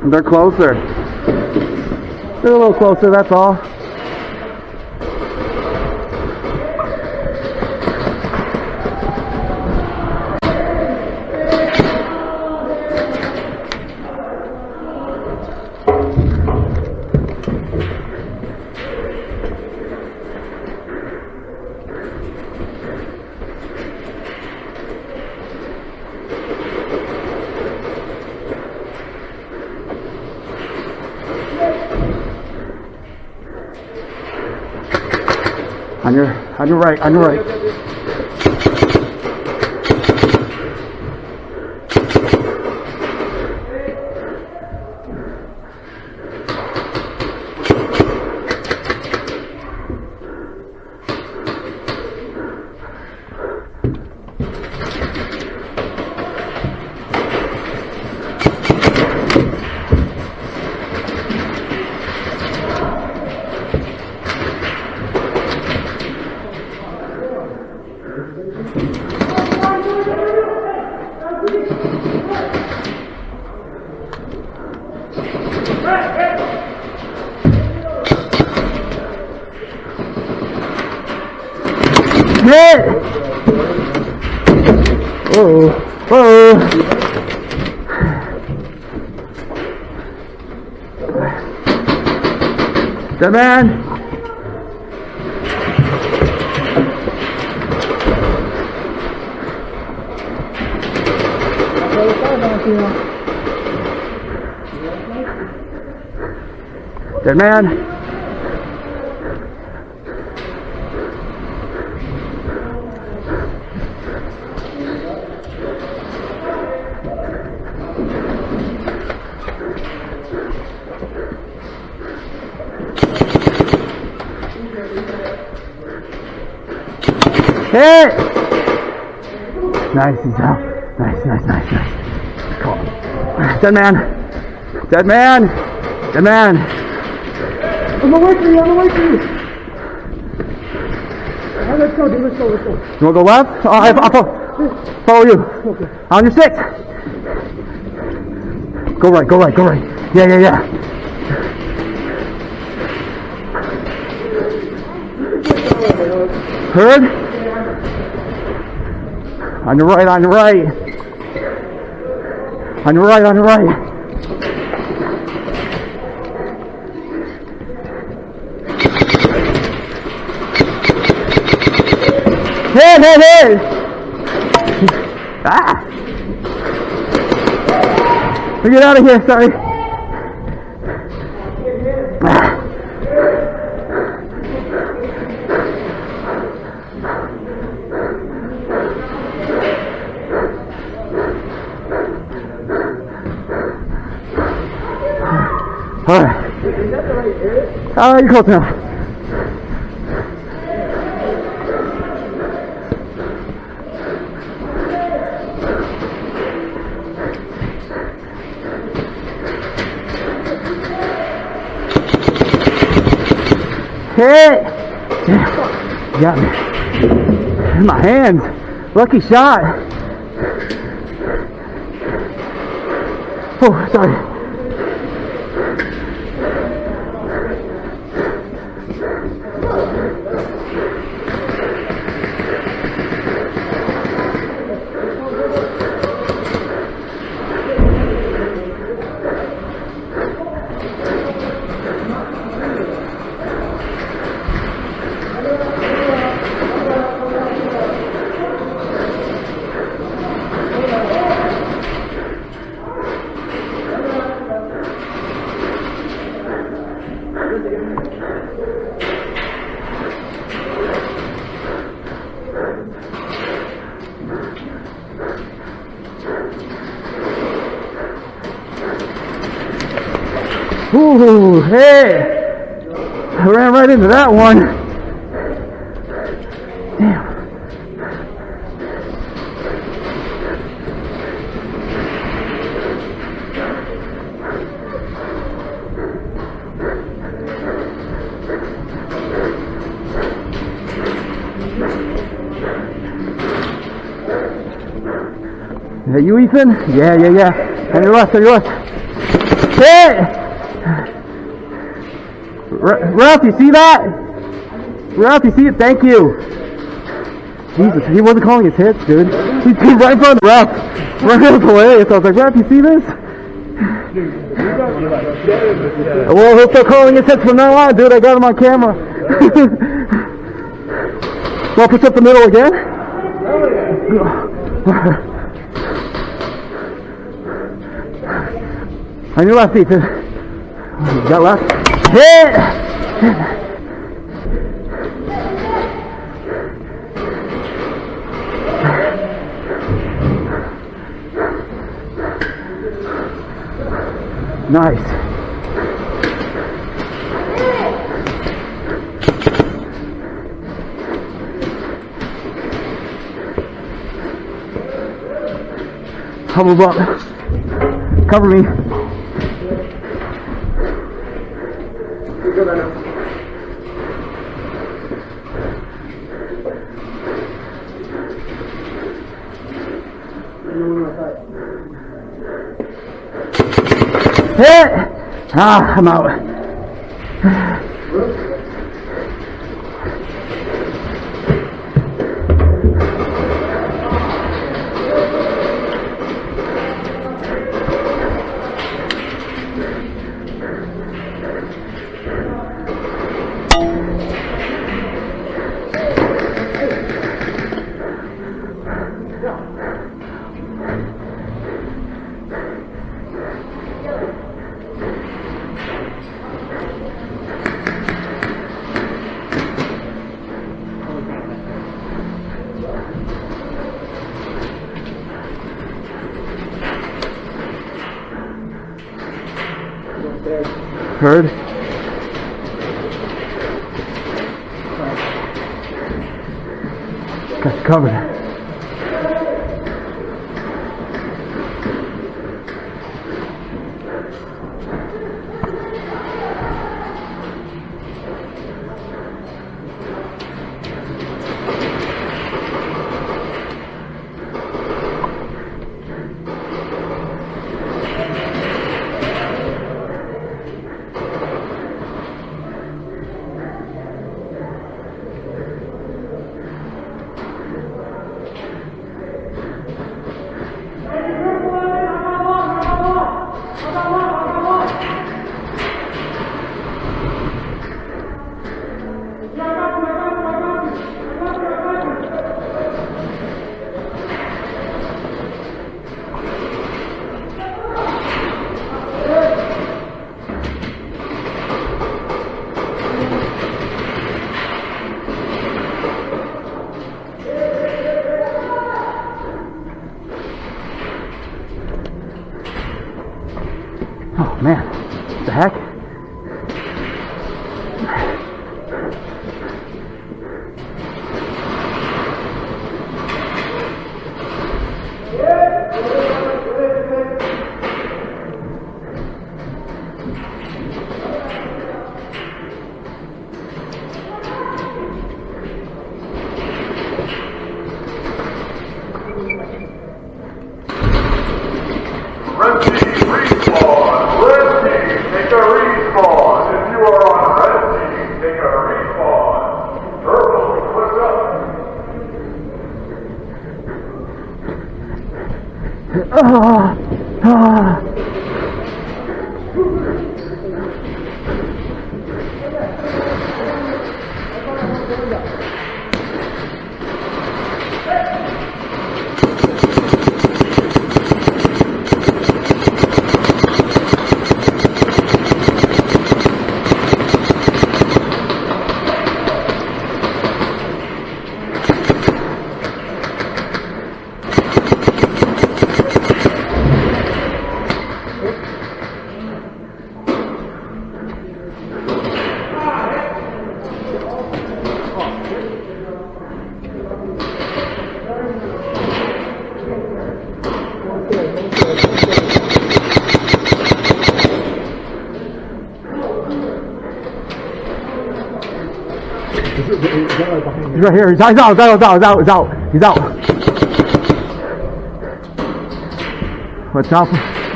They're closer. They're a little closer, that's all. On your right, on your right. Hit! Whoa, whoa. Dead man. Dead man. Hit! Nice, he's out. Nice, nice, nice, nice. Cool. Dead man. Dead man. Dead man. I'm away from you, I'm away from you. Right, let's go, dude, let's go, let's go. You wanna go left? I'll follow you. Okay. On your six. Go right, go right, go right. Yeah, yeah, yeah. Heard? On your right, on your right. On your right, on your right. Hit! Ah! Get out of here, sorry. Ah. Alright. Is that the right area? You're close now. Hit! Damn. Got me. In my hands. Lucky shot. Oh, sorry. Ooh, hey! I ran right into that one. Damn. Is that you, Ethan? Yeah, yeah, yeah. On your left, on your left. Hit! Ralph, you see that? Ralph, you see it? Thank you. Jesus, he wasn't calling his hits, dude. He's right in front of Ralph. Ralph was hilarious. I was like, Ralph, you see this? Well, he'll start calling his hits from now on, dude. I got him on camera. Well, push up the middle again. On your left, Ethan. You got left. Hit! Nice. Hubble up. Cover me. Hit! Ah, I'm out. Heard? Got you covered. Oh man, what the heck? Red team, respawn! Red team, take a respawn! If you are on red team, take a respawn! Purple, click right here. He's out. He's out.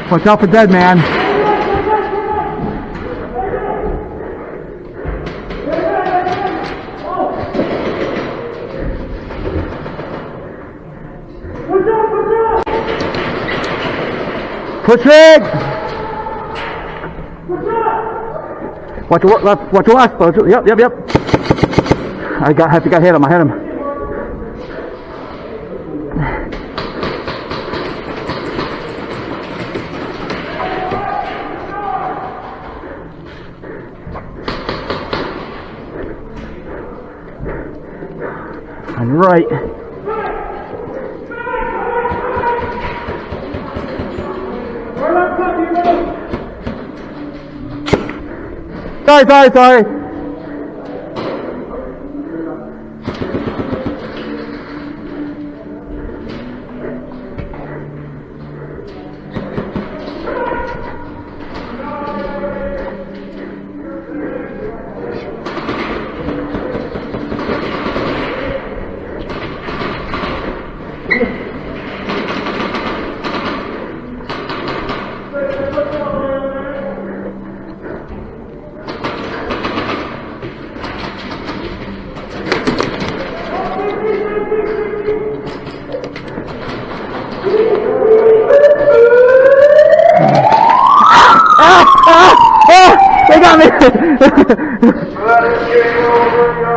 Watch out for dead man. Push it! Watch your left. Watch your left. Yep. I think I hit him. On your right. Sorry. They got me! That is game over,